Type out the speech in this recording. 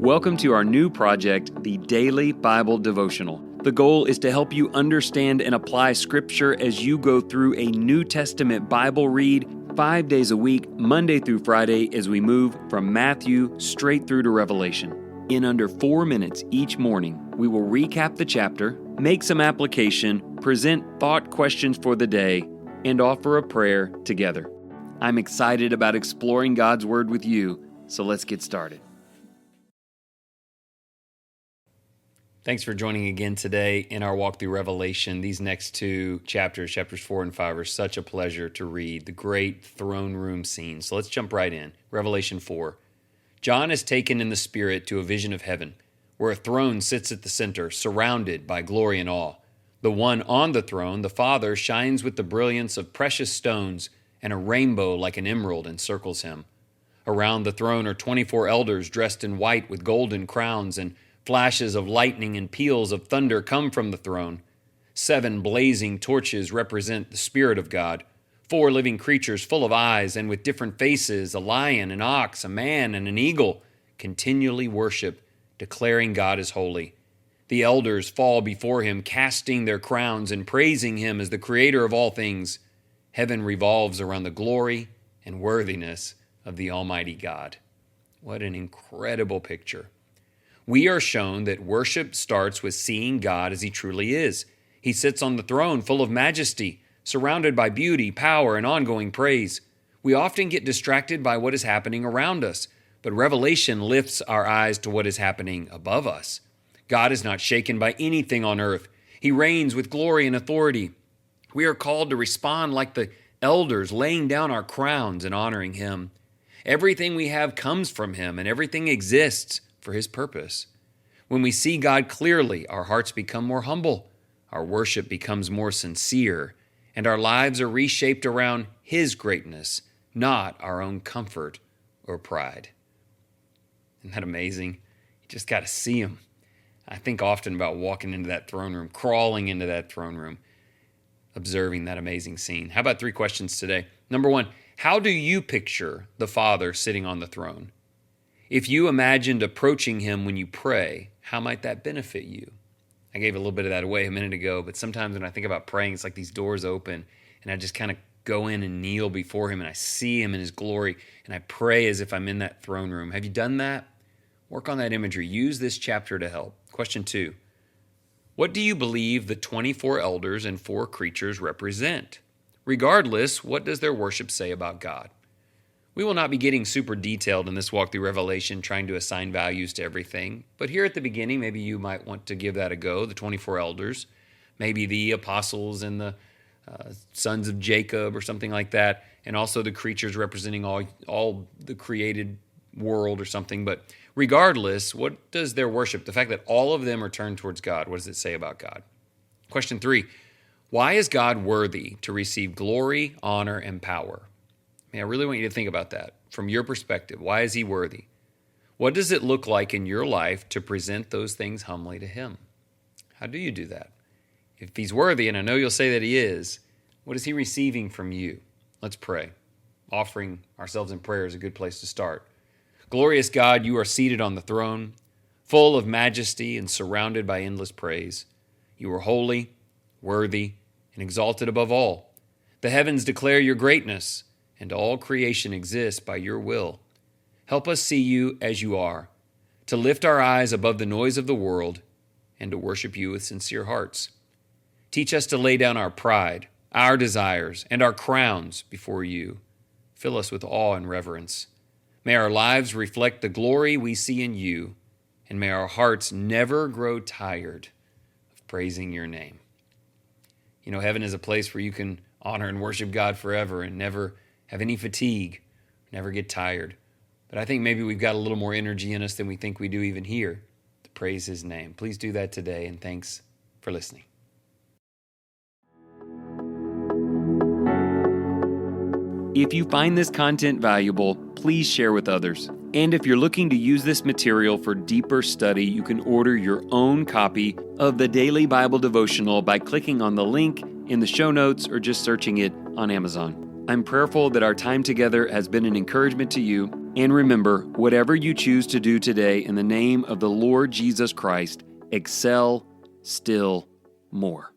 Welcome to our new project, the Daily Bible Devotional. The goal is to help you understand and apply Scripture as you go through a New Testament Bible read 5 days a week, Monday through Friday, as we move from Matthew straight through to Revelation. In under 4 minutes each morning, we will recap the chapter, make some application, present thought questions for the day, and offer a prayer together. I'm excited about exploring God's Word with you, so let's get started. Thanks for joining again today in our walk through Revelation. These next two chapters 4 and 5, are such a pleasure to read. The great throne room scene. So let's jump right in. Revelation 4. John is taken in the Spirit to a vision of heaven, where a throne sits at the center, surrounded by glory and awe. The one on the throne, the Father, shines with the brilliance of precious stones, and a rainbow like an emerald encircles him. Around the throne are 24 elders dressed in white with golden crowns, and flashes of lightning and peals of thunder come from the throne. 7 blazing torches represent the Spirit of God. 4 living creatures full of eyes and with different faces, a lion, an ox, a man, and an eagle, continually worship, declaring God is holy. The elders fall before him, casting their crowns and praising him as the creator of all things. Heaven revolves around the glory and worthiness of the Almighty God. What an incredible picture. We are shown that worship starts with seeing God as he truly is. He sits on the throne full of majesty, surrounded by beauty, power, and ongoing praise. We often get distracted by what is happening around us, but Revelation lifts our eyes to what is happening above us. God is not shaken by anything on earth. He reigns with glory and authority. We are called to respond like the elders, laying down our crowns and honoring him. Everything we have comes from him, and everything exists for his purpose. When we see God clearly, our hearts become more humble, our worship becomes more sincere, and our lives are reshaped around his greatness, not our own comfort or pride. Isn't that amazing? You just got to see him. I think often about walking into that throne room, crawling into that throne room, observing that amazing scene. How about 3 questions today? Number 1, how do you picture the Father sitting on the throne? If you imagined approaching him when you pray, how might that benefit you? I gave a little bit of that away a minute ago, but sometimes when I think about praying, it's like these doors open, and I just kind of go in and kneel before him, and I see him in his glory, and I pray as if I'm in that throne room. Have you done that? Work on that imagery. Use this chapter to help. Question 2, what do you believe the 24 elders and 4 creatures represent? Regardless, what does their worship say about God? We will not be getting super detailed in this walk through Revelation, trying to assign values to everything. But here at the beginning, maybe you might want to give that a go, the 24 elders, maybe the apostles and the sons of Jacob or something like that, and also the creatures representing all the created world or something. But regardless, what does their worship, the fact that all of them are turned towards God, what does it say about God? Question 3, why is God worthy to receive glory, honor, and power? I really want you to think about that from your perspective. Why is he worthy? What does it look like in your life to present those things humbly to him? How do you do that? If he's worthy, and I know you'll say that he is, what is he receiving from you? Let's pray. Offering ourselves in prayer is a good place to start. Glorious God, you are seated on the throne, full of majesty and surrounded by endless praise. You are holy, worthy, and exalted above all. The heavens declare your greatness, and all creation exists by your will. Help us see you as you are, to lift our eyes above the noise of the world, and to worship you with sincere hearts. Teach us to lay down our pride, our desires, and our crowns before you. Fill us with awe and reverence. May our lives reflect the glory we see in you, and may our hearts never grow tired of praising your name. You know, heaven is a place where you can honor and worship God forever and never have any fatigue, never get tired. But I think maybe we've got a little more energy in us than we think we do even here to praise his name. Please do that today, and thanks for listening. If you find this content valuable, please share with others. And if you're looking to use this material for deeper study, you can order your own copy of the Daily Bible Devotional by clicking on the link in the show notes or just searching it on Amazon. I'm prayerful that our time together has been an encouragement to you. And remember, whatever you choose to do today in the name of the Lord Jesus Christ, excel still more.